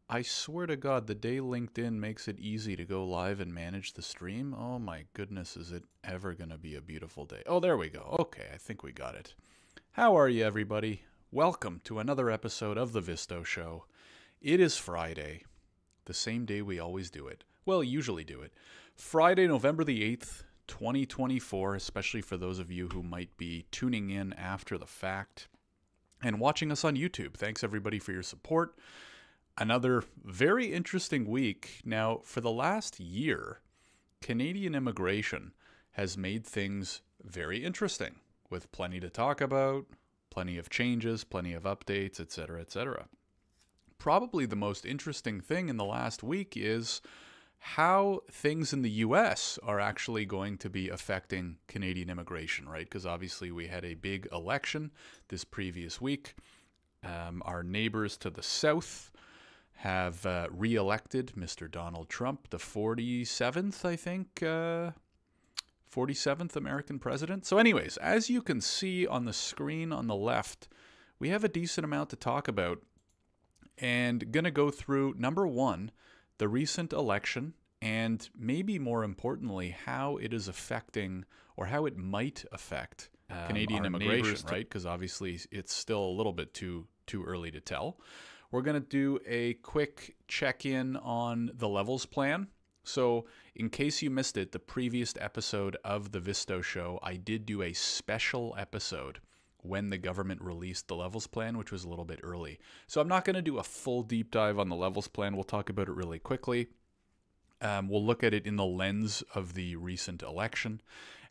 I swear to God, the day LinkedIn makes it easy to go live and manage the stream, oh my goodness, is it ever going to be a beautiful day? Oh, there we go. Okay, I think we got it. How are you, everybody? Welcome to another episode of the Visto Show. It is Friday, the same day we always do it. Well, usually do it. Friday, November the 8th, 2024, especially for those of you who might be tuning in after the fact and watching us on YouTube. Thanks, everybody, for your support. Another very interesting week. Now, for the last year, Canadian immigration has made things very interesting, with plenty to talk about, plenty of changes, plenty of updates, etc., etc. Probably the most interesting thing in the last week is how things in the US are actually going to be affecting Canadian immigration, right? Because obviously we had a big election this previous week. Our neighbors to the south have re-elected Mr. Donald Trump, the 47th, I think, 47th American president. So anyways, as you can see on the screen on the left, we have a decent amount to talk about, and going to go through, number one, the recent election, and maybe more importantly, how it is affecting, or how it might affect Canadian immigration, right? Because obviously it's still a little bit too early to tell. We're going to do a quick check-in on the levels plan. So in case you missed it, the previous episode of the Visto Show, I did do a special episode when the government released the levels plan, which was a little bit early. So I'm not going to do a full deep dive on the levels plan. We'll talk about it really quickly. We'll look at it in the lens of the recent election,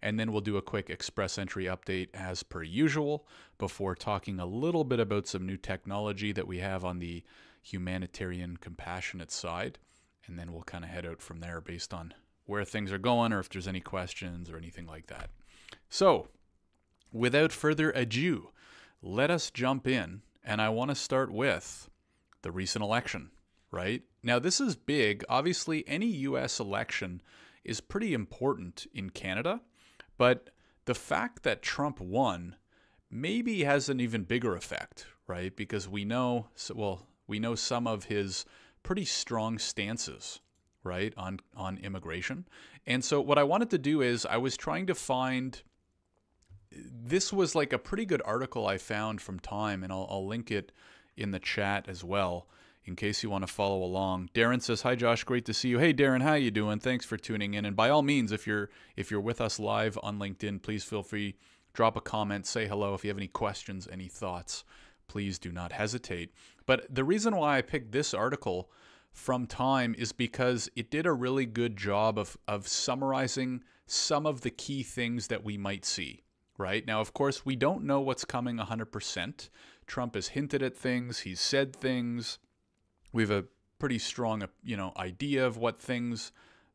and then we'll do a quick express entry update as per usual before talking a little bit about some new technology that we have on the humanitarian compassionate side, and then we'll kind of head out from there based on where things are going or if there's any questions or anything like that. So, without further ado, let us jump in, and I want to start with the recent election, right? Now, this is big. Obviously, any U.S. election is pretty important in Canada, but the fact that Trump won maybe has an even bigger effect, right? Because we know some of his pretty strong stances, right, on immigration. And so what I wanted to do is I was trying to find, this was like a pretty good article I found from Time, and I'll link it in the chat as well in case you want to follow along. Darren says, "Hi Josh, great to see you." Hey Darren, how you doing? Thanks for tuning in. And by all means, if you're with us live on LinkedIn, please feel free, drop a comment, say hello. If you have any questions, any thoughts, please do not hesitate. But the reason why I picked this article from Time is because it did a really good job of summarizing some of the key things that we might see. Right? Now, of course, we don't know what's coming 100%. Trump has hinted at things. He's said things. We have a pretty strong, idea of what things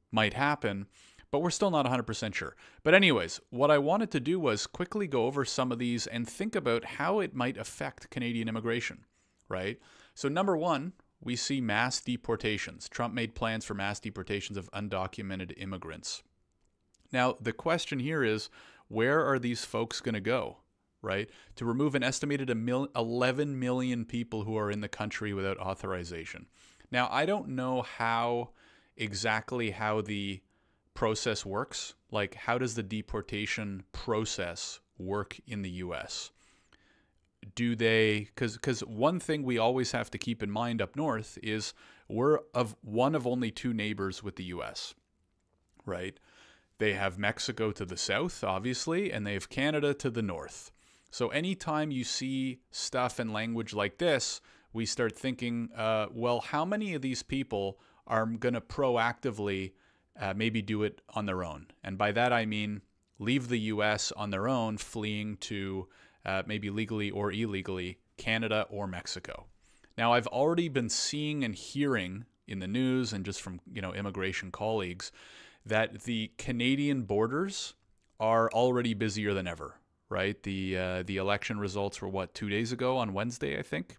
might happen, but we're still not 100% sure. But anyways, what I wanted to do was quickly go over some of these and think about how it might affect Canadian immigration, right? So number one, we see mass deportations. Trump made plans for mass deportations of undocumented immigrants. Now, the question here is, where are these folks going to go, right? To remove an estimated 11 million people who are in the country without authorization. Now, I don't know exactly how the process works. Like, how does the deportation process work in the U.S.? Do they, because one thing we always have to keep in mind up north is we're one of only two neighbors with the U.S., right? They have Mexico to the south, obviously, and they have Canada to the north. So anytime you see stuff and language like this, we start thinking, well, how many of these people are going to proactively maybe do it on their own? And by that I mean leave the U.S. on their own, fleeing to maybe legally or illegally Canada or Mexico. Now, I've already been seeing and hearing in the news and just from immigration colleagues that the Canadian borders are already busier than ever, right? The election results were, 2 days ago on Wednesday, I think.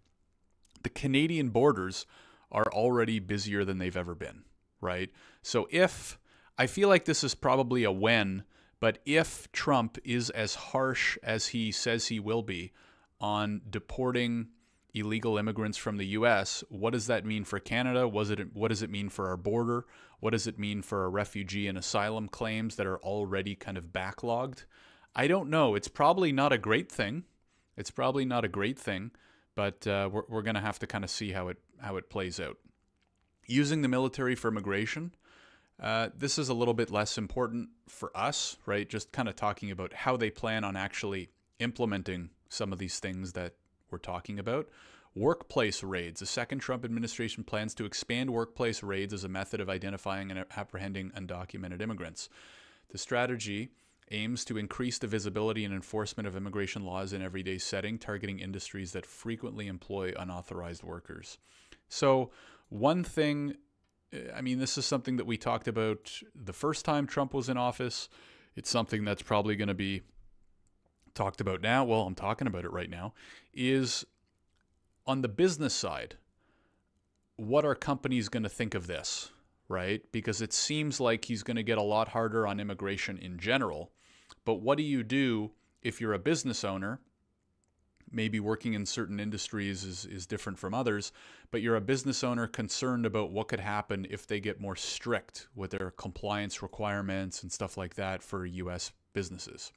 The Canadian borders are already busier than they've ever been, right? So I feel like this is probably a when, but if Trump is as harsh as he says he will be on deporting illegal immigrants from the US, what does that mean for Canada? What does it mean for our border? What does it mean for our refugee and asylum claims that are already kind of backlogged? I don't know. It's probably not a great thing. It's probably not a great thing, but we're going to have to kind of see how it plays out. Using the military for immigration, this is a little bit less important for us, right? Just kind of talking about how they plan on actually implementing some of these things that we're talking about. Workplace raids. The second Trump administration plans to expand workplace raids as a method of identifying and apprehending undocumented immigrants. The strategy aims to increase the visibility and enforcement of immigration laws in everyday setting, targeting industries that frequently employ unauthorized workers. So one thing, I mean, this is something that we talked about the first time Trump was in office. It's something that's probably going to be talked about now. Well, I'm talking about it right now. Is on the business side, what are companies going to think of this, right? Because it seems like he's going to get a lot harder on immigration in general. But what do you do if you're a business owner? Maybe working in certain industries is different from others, but you're a business owner concerned about what could happen if they get more strict with their compliance requirements and stuff like that for U.S. businesses.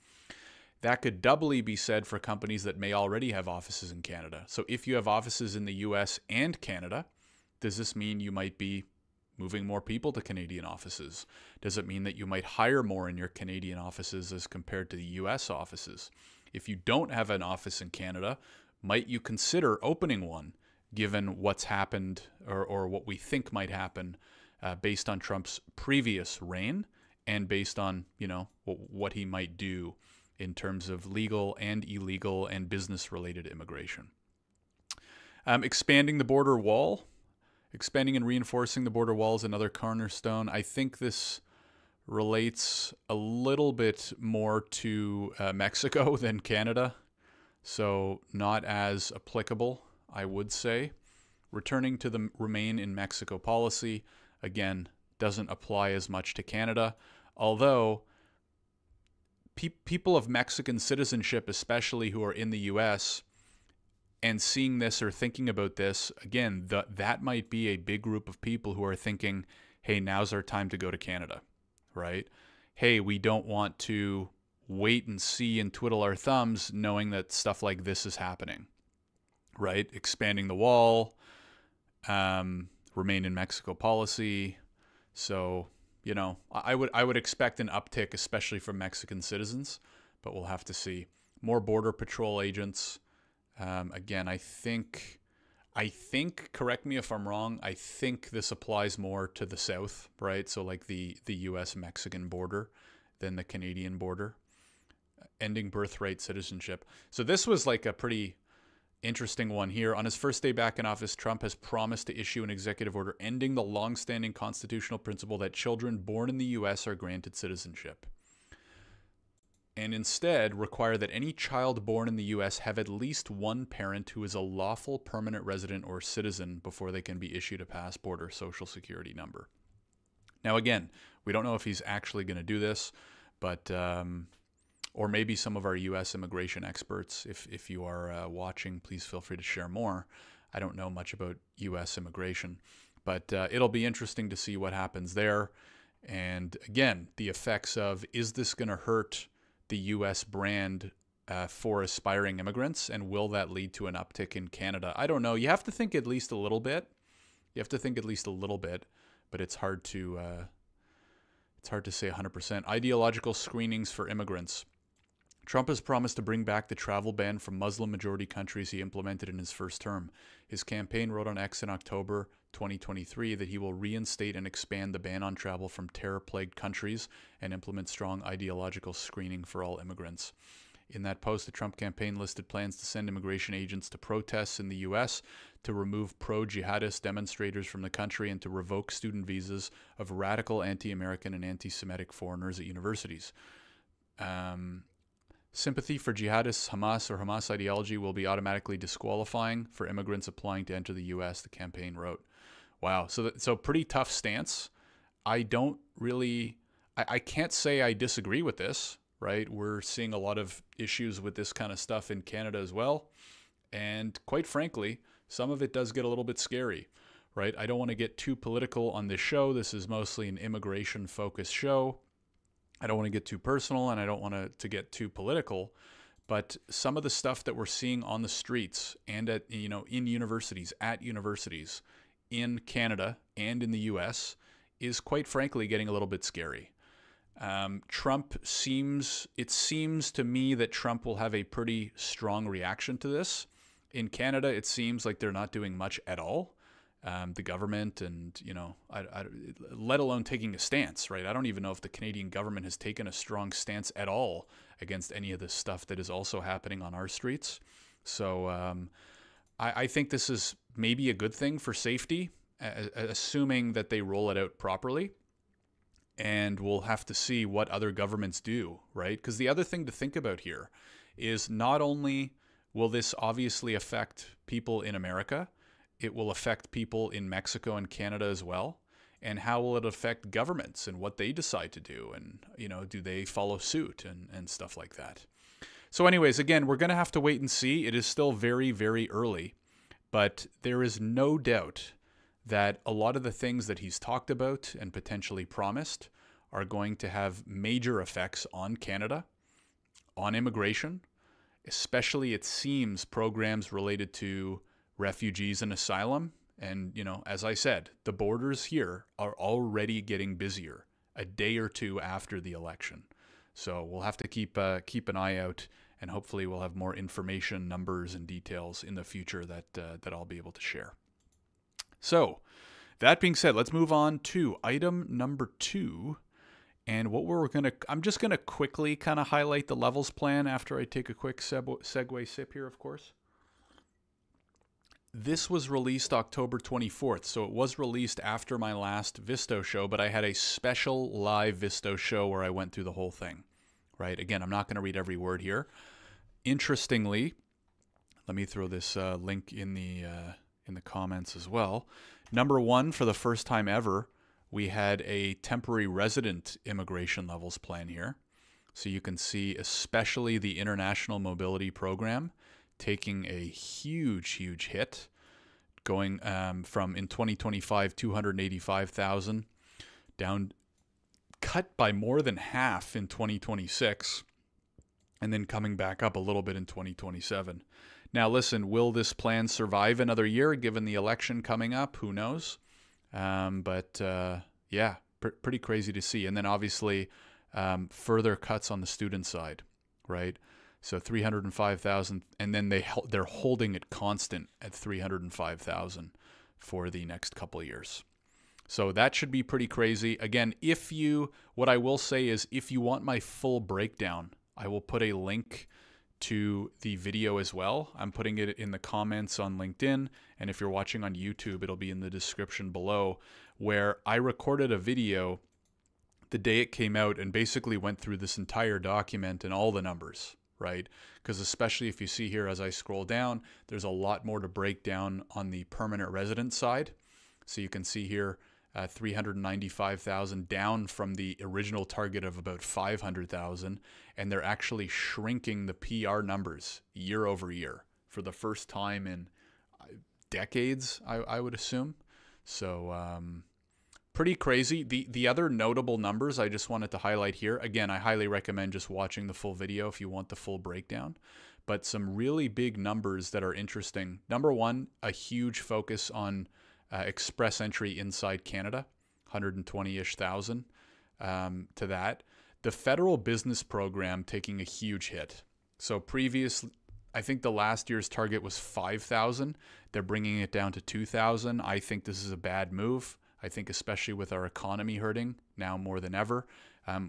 That could doubly be said for companies that may already have offices in Canada. So if you have offices in the U.S. and Canada, does this mean you might be moving more people to Canadian offices? Does it mean that you might hire more in your Canadian offices as compared to the U.S. offices? If you don't have an office in Canada, might you consider opening one, given what's happened or what we think might happen based on Trump's previous reign and based on, you know, what he might do in terms of legal and illegal and business-related immigration. Expanding the border wall. Expanding and reinforcing the border wall is another cornerstone. I think this relates a little bit more to Mexico than Canada, so not as applicable, I would say. Returning to the Remain in Mexico policy, again, doesn't apply as much to Canada, although people of Mexican citizenship, especially who are in the U.S., and seeing this or thinking about this, again, that might be a big group of people who are thinking, hey, now's our time to go to Canada, right? Hey, we don't want to wait and see and twiddle our thumbs knowing that stuff like this is happening, right? Expanding the wall, Remain in Mexico policy. So, you know, I would expect an uptick, especially from Mexican citizens, but we'll have to see. More Border Patrol agents. Again, I think, correct me if I'm wrong, I think this applies more to the south, right? So like the U.S.-Mexican border than the Canadian border. Ending birthright citizenship. So this was like a pretty interesting one here. On his first day back in office, Trump has promised to issue an executive order ending the long-standing constitutional principle that children born in the U.S. are granted citizenship, and instead require that any child born in the U.S. have at least one parent who is a lawful permanent resident or citizen before they can be issued a passport or social security number. Now, again, we don't know if he's actually going to do this, but or maybe some of our U.S. immigration experts, if you are watching, please feel free to share more. I don't know much about U.S. immigration, but it'll be interesting to see what happens there. And again, the effects of, is this going to hurt the U.S. brand for aspiring immigrants, and will that lead to an uptick in Canada? I don't know. You have to think at least a little bit. But it's hard to say 100%. Ideological screenings for immigrants. Trump has promised to bring back the travel ban from Muslim-majority countries he implemented in his first term. His campaign wrote on X in October 2023 that he will reinstate and expand the ban on travel from terror-plagued countries and implement strong ideological screening for all immigrants. In that post, the Trump campaign listed plans to send immigration agents to protests in the U.S., to remove pro-jihadist demonstrators from the country, and to revoke student visas of radical anti-American and anti-Semitic foreigners at universities. Sympathy for jihadists, Hamas, or Hamas ideology will be automatically disqualifying for immigrants applying to enter the U.S., the campaign wrote. Wow, so pretty tough stance. I can't say I disagree with this, right? We're seeing a lot of issues with this kind of stuff in Canada as well. And quite frankly, some of it does get a little bit scary, right? I don't want to get too political on this show. This is mostly an immigration-focused show. I don't want to get too personal, and I don't want to get too political. But some of the stuff that we're seeing on the streets and at, in universities, in Canada and in the US is quite frankly getting a little bit scary. It seems to me that Trump will have a pretty strong reaction to this. In Canada, it seems like they're not doing much at all. The government and, let alone taking a stance, right? I don't even know if the Canadian government has taken a strong stance at all against any of this stuff that is also happening on our streets. So I think this is maybe a good thing for safety, assuming that they roll it out properly. And we'll have to see what other governments do, right? Because the other thing to think about here is not only will this obviously affect people in America, it will affect people in Mexico and Canada as well. And how will it affect governments and what they decide to do? And, do they follow suit and stuff like that? So anyways, again, we're going to have to wait and see. It is still very, very early. But there is no doubt that a lot of the things that he's talked about and potentially promised are going to have major effects on Canada, on immigration, especially, it seems, programs related to refugees and asylum. And, as I said, the borders here are already getting busier a day or two after the election. So we'll have to keep an eye out, and hopefully we'll have more information, numbers, and details in the future that I'll be able to share. So that being said, let's move on to item number 2. And I'm just going to quickly kind of highlight the levels plan after I take a quick segue sip here, of course. This was released October 24th, so it was released after my last Visto show, but I had a special live Visto show where I went through the whole thing, right? Again, I'm not going to read every word here. Interestingly, let me throw this link in the comments as well. Number 1, for the first time ever, we had a temporary resident immigration levels plan here. So you can see especially the International Mobility Program taking a huge, huge hit, going from in 2025, 285,000 down, cut by more than half in 2026, and then coming back up a little bit in 2027. Now, listen, will this plan survive another year given the election coming up? Who knows? Yeah, pretty crazy to see. And then obviously further cuts on the student side, right? So 305,000, and then they're holding it constant at 305,000 for the next couple of years. So that should be pretty crazy. Again, what I will say is if you want my full breakdown, I will put a link to the video as well. I'm putting it in the comments on LinkedIn, and if you're watching on YouTube, it'll be in the description below, where I recorded a video the day it came out and basically went through this entire document and all the numbers, right? Because especially if you see here as I scroll down, there's a lot more to break down on the permanent resident side. So you can see here 395,000 down from the original target of about 500,000, and they're actually shrinking the PR numbers year over year for the first time in decades, I would assume. So pretty crazy. The other notable numbers I just wanted to highlight here. Again, I highly recommend just watching the full video if you want the full breakdown. But some really big numbers that are interesting. Number 1, a huge focus on express entry inside Canada, 120-ish thousand to that. The federal business program taking a huge hit. So I think the last year's target was 5,000. They're bringing it down to 2,000. I think this is a bad move. I think especially with our economy hurting now more than ever,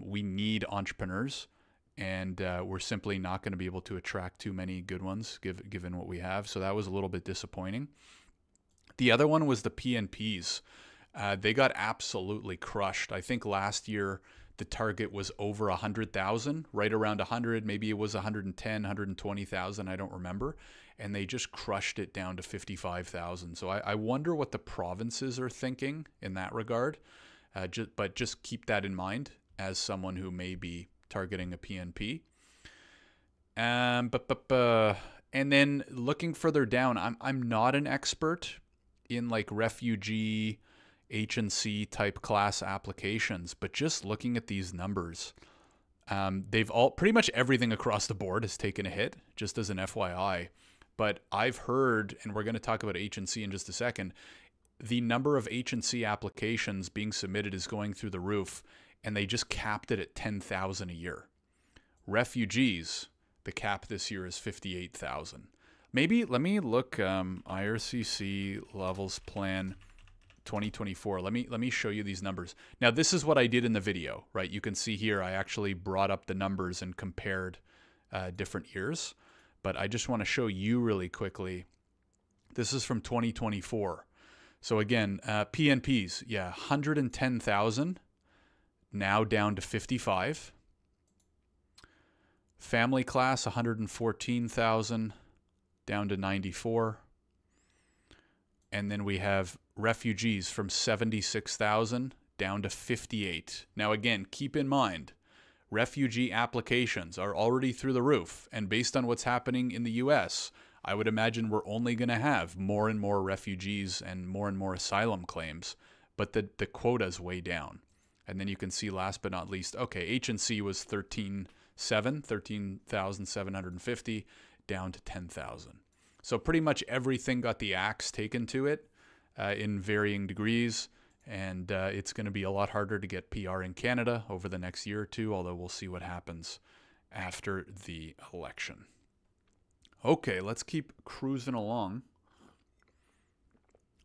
we need entrepreneurs, and we're simply not going to be able to attract too many good ones given what we have. So that was a little bit disappointing. The other one was the PNPs. They got absolutely crushed. I think last year the target was over 100,000, right around 100, maybe it was 110, 120,000, I don't remember. And they just crushed it down to 55,000. So I wonder what the provinces are thinking in that regard. But just keep that in mind as someone who may be targeting a PNP. And then looking further down, I'm not an expert in like refugee H&C type class applications, but just looking at these numbers, they've all pretty much everything across the board has taken a hit, just as an FYI. But I've heard, and we're going to talk about H&C in just a second, the number of H&C applications being submitted is going through the roof, and they just capped it at 10,000 a year. Refugees, the cap this year is 58,000. Maybe let me look IRCC levels plan 2024. Let me show you these numbers. Now this is what I did in the video, right? You can see here I actually brought up the numbers and compared different years, but I just want to show you really quickly. This is from 2024. So again, PNPs, yeah, 110,000, now down to 55. Family class, 114,000, down to 94. And then we have refugees from 76,000 down to 58. Now again, keep in mind, refugee applications are already through the roof. And based on what's happening in the US, I would imagine we're only going to have more and more refugees and more asylum claims. But the quota's way down. And then you can see last but not least, okay, H&C was 13,750 down to 10,000. So pretty much everything got the axe taken to it in varying degrees. And it's going to be a lot harder to get PR in Canada over the next year or two, although we'll see what happens after the election. Okay, let's keep cruising along.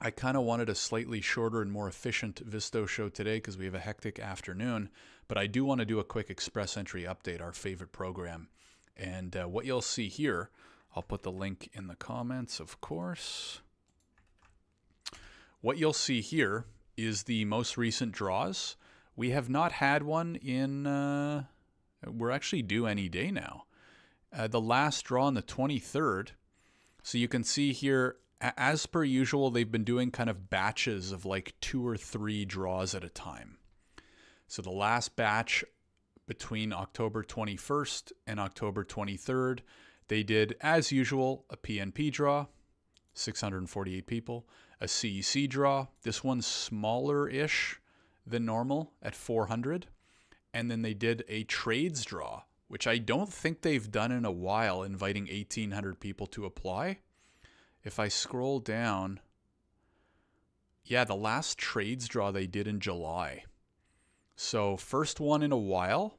I kind of wanted a slightly shorter and more efficient Visto show today because we have a hectic afternoon, but I do want to do a quick Express Entry update, our favorite program. And what you'll see here, I'll put the link in the comments, of course. What you'll see here is the most recent draws. We have not had one in, we're actually due any day now. The last draw on the 23rd. So you can see here, as per usual, they've been doing kind of batches of like 2 or 3 draws at a time. So the last batch between October 21st and October 23rd, they did, as usual, a PNP draw, 648 people, a CEC draw. This one's smaller-ish than normal at 400. And then they did a trades draw, which I don't think they've done in a while, inviting 1,800 people to apply. If I scroll down, yeah, the last trades draw they did in July. So first one in a while.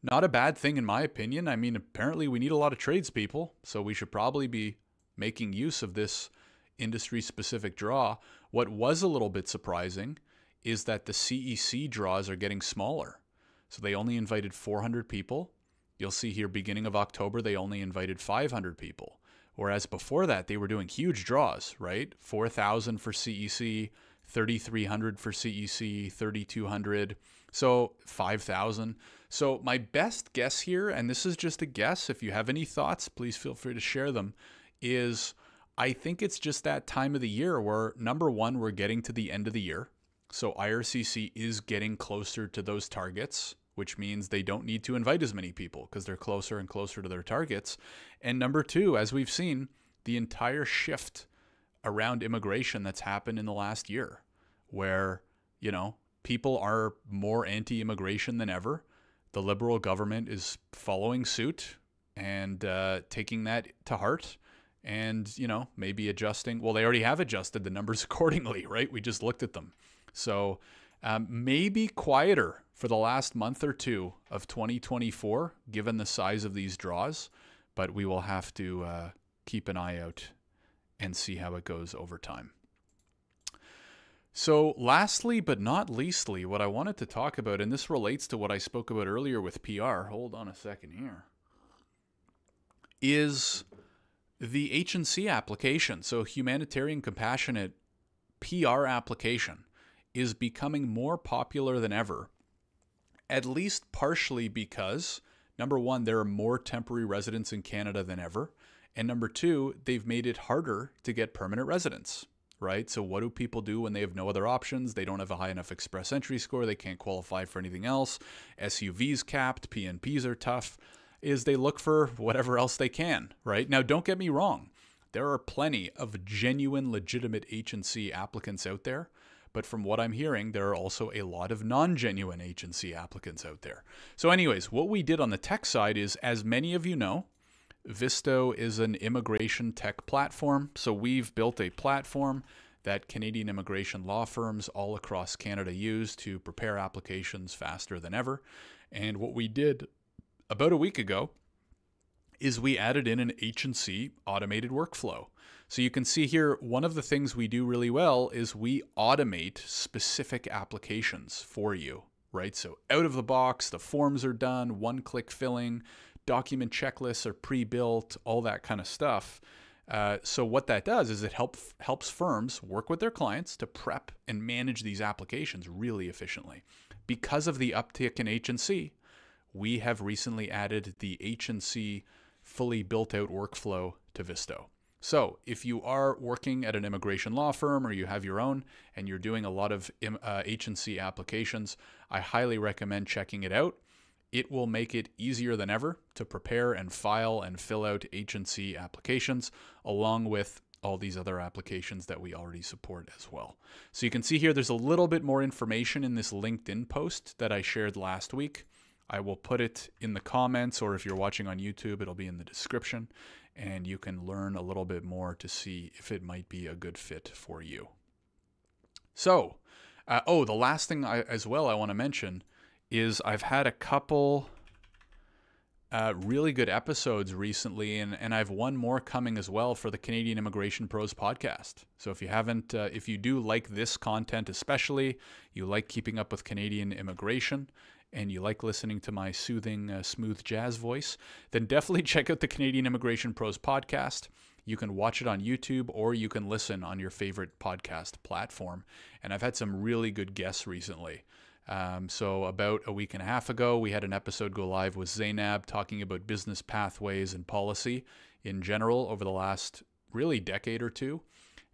Not a bad thing in my opinion. I mean, apparently we need a lot of tradespeople, so we should probably be making use of this industry-specific draw. What was a little bit surprising is that the CEC draws are getting smaller. So they only invited 400 people. You'll see here, beginning of October, they only invited 500 people. Whereas before that, they were doing huge draws, right? 4,000 for CEC, 3,300 for CEC, 3,200, so 5,000. So my best guess here, and this is just a guess, if you have any thoughts, please feel free to share them, is I think it's just that time of the year where, number one, we're getting to the end of the year. So IRCC is getting closer to those targets, which means they don't need to invite as many people because they're closer and closer to their targets. And number two, as we've seen, the entire shift around immigration that's happened in the last year where, you know, people are more anti-immigration than ever. The Liberal government is following suit and taking that to heart and, you know, maybe adjusting. Well, they already have adjusted the numbers accordingly, right? We just looked at them. So maybe quieter for the last month or two of 2024, given the size of these draws, but we will have to keep an eye out and see how it goes over time. So lastly, but not leastly, what I wanted to talk about, and this relates to what I spoke about earlier with PR, hold on a second here, is the H&C application. So humanitarian compassionate PR application is becoming more popular than ever, at least partially because, number one, there are more temporary residents in Canada than ever, and number two, they've made it harder to get permanent residents, right? So what do people do when they have no other options? They don't have a high enough express entry score. They can't qualify for anything else. SUVs capped. PNPs are tough. is they look for whatever else they can, right? Now, don't get me wrong. There are plenty of genuine, legitimate H&C applicants out there. But from what I'm hearing, there are also a lot of non-genuine H&C applicants out there. So anyways, what we did on the tech side is, as many of you know, Visto is an immigration tech platform. So we've built a platform that Canadian immigration law firms all across Canada use to prepare applications faster than ever. And what we did about a week ago is we added in an H&C automated workflow. So you can see here, one of the things we do really well is we automate specific applications for you, right? So out of the box, the forms are done, one-click filling, document checklists are pre-built, all that kind of stuff. So what that does is it helps firms work with their clients to prep and manage these applications really efficiently. Because of the uptick in H&C, we have recently added the H&C fully built-out workflow to Visto. So if you are working at an immigration law firm or you have your own and you're doing a lot of H&C applications, I highly recommend checking it out. It will make it easier than ever to prepare and file and fill out H&C applications, along with all these other applications that we already support as well. So you can see here there's a little bit more information in this LinkedIn post that I shared last week. I will put it in the comments, or if you're watching on YouTube, it'll be in the description, and you can learn a little bit more to see if it might be a good fit for you. So, the last thing I want to mention is I've had a couple really good episodes recently, and I have one more coming as well for the Canadian Immigration Pros podcast. So if you haven't, if you do like this content especially, you like keeping up with Canadian immigration, and you like listening to my soothing, smooth jazz voice, then definitely check out the Canadian Immigration Pros podcast. You can watch it on YouTube, or you can listen on your favorite podcast platform. And I've had some really good guests recently. So about a week and a half ago, we had an episode go live with Zainab talking about business pathways and policy in general over the last really decade or two.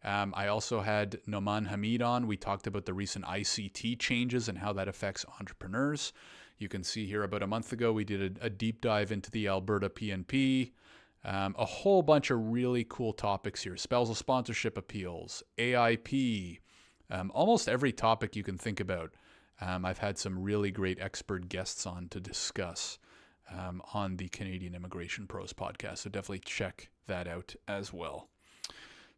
I also had Noman Hamid on. We talked about the recent ICT changes and how that affects entrepreneurs. You can see here about a month ago, we did a deep dive into the Alberta PNP, a whole bunch of really cool topics here. Spousal sponsorship appeals, AIP, almost every topic you can think about. I've had some really great expert guests on to discuss on the Canadian Immigration Pros podcast. So definitely check that out as well.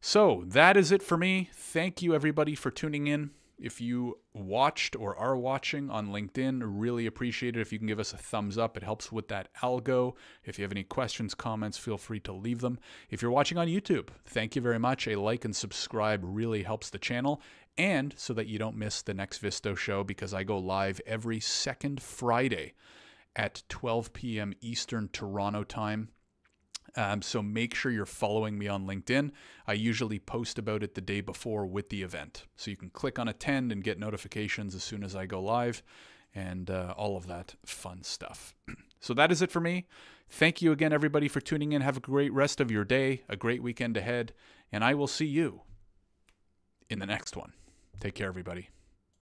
So that is it for me. Thank you everybody for tuning in. If you watched or are watching on LinkedIn, really appreciate it if you can give us a thumbs up. It helps with that algo. If you have any questions, comments, feel free to leave them. If you're watching on YouTube, thank you very much. A like and subscribe really helps the channel, and so that you don't miss the next Visto show, because I go live every second Friday at 12 p.m. Eastern Toronto time. So make sure you're following me on LinkedIn. I usually post about it the day before with the event. So you can click on attend and get notifications as soon as I go live, and all of that fun stuff. So that is it for me. Thank you again, everybody, for tuning in. Have a great rest of your day, a great weekend ahead, and I will see you in the next one. Take care, everybody.